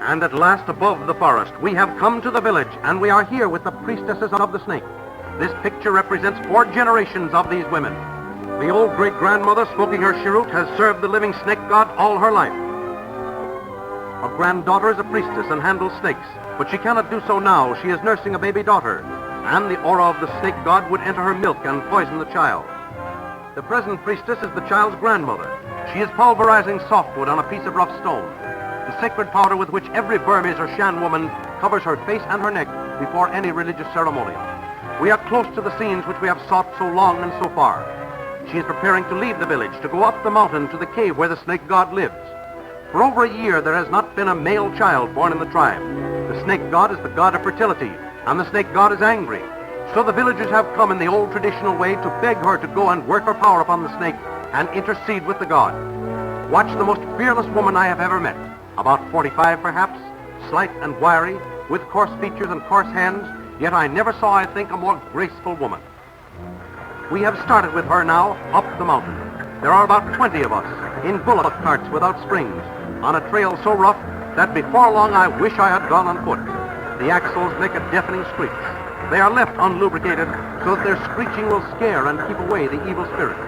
And at last, above the forest, we have come to the village, and we are here with the priestesses of the snake. This picture represents 4 generations of these women. The old great-grandmother smoking her cheroot has served the living snake god all her life. Her granddaughter is a priestess and handles snakes, but she cannot do so now. She is nursing a baby daughter, and the aura of the snake god would enter her milk and poison the child. The present priestess is the child's grandmother. She is pulverizing softwood on a piece of rough stone, the sacred powder with which every Burmese or Shan woman covers her face and her neck before any religious ceremonial. We are close to the scenes which we have sought so long and so far. She is preparing to leave the village, to go up the mountain to the cave where the snake god lives. For over a year, there has not been a male child born in the tribe. The snake god is the god of fertility, and the snake god is angry. So the villagers have come in the old traditional way to beg her to go and work her power upon the snake and intercede with the god. Watch the most fearless woman I have ever met, about 45 perhaps, slight and wiry, with coarse features and coarse hands, yet I never saw, I think, a more graceful woman. We have started with her now up the mountain. There are about 20 of us in bullock carts without springs, on a trail so rough that before long I wish I had gone on foot. The axles make a deafening screech. They are left unlubricated so that their screeching will scare and keep away the evil spirits.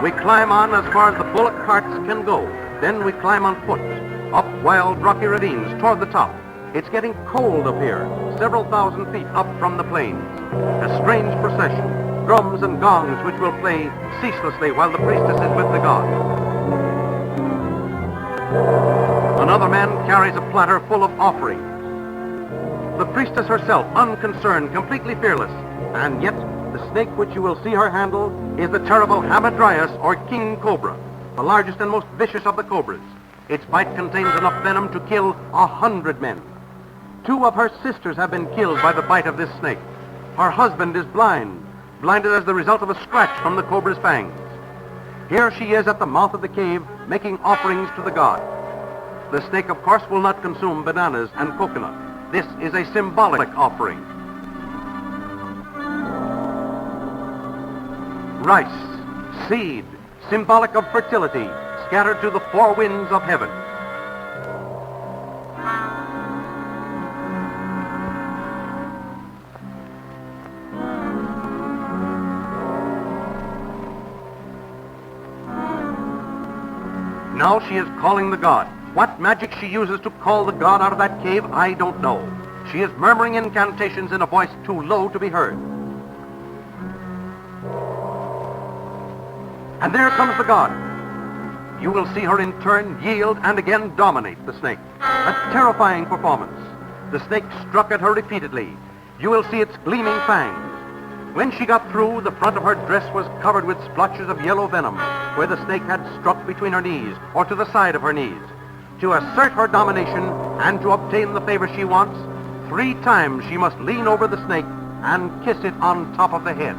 We climb on as far as the bullock carts can go. Then we climb on foot, up wild rocky ravines toward the top. It's getting cold up here, several thousand feet up from the plains. A strange procession, drums and gongs which will play ceaselessly while the priestess is with the god. Another man carries a platter full of offerings. The priestess herself, unconcerned, completely fearless, and yet the snake which you will see her handle is the terrible Hamadryas, or king cobra, the largest and most vicious of the cobras. Its bite contains enough venom to kill 100 men. 2 of her sisters have been killed by the bite of this snake. Her husband is blinded as the result of a scratch from the cobra's fangs. Here she is at the mouth of the cave, making offerings to the god. The snake, of course, will not consume bananas and coconut. This is a symbolic offering. Rice, seed, symbolic of fertility, scattered to the 4 winds of heaven. Now she is calling the god. What magic she uses to call the god out of that cave, I don't know. She is murmuring incantations in a voice too low to be heard. And there comes the god. You will see her in turn yield and again dominate the snake. A terrifying performance. The snake struck at her repeatedly. You will see its gleaming fangs. When she got through, the front of her dress was covered with splotches of yellow venom, where the snake had struck between her knees or to the side of her knees. To assert her domination and to obtain the favor she wants, 3 times she must lean over the snake and kiss it on top of the head.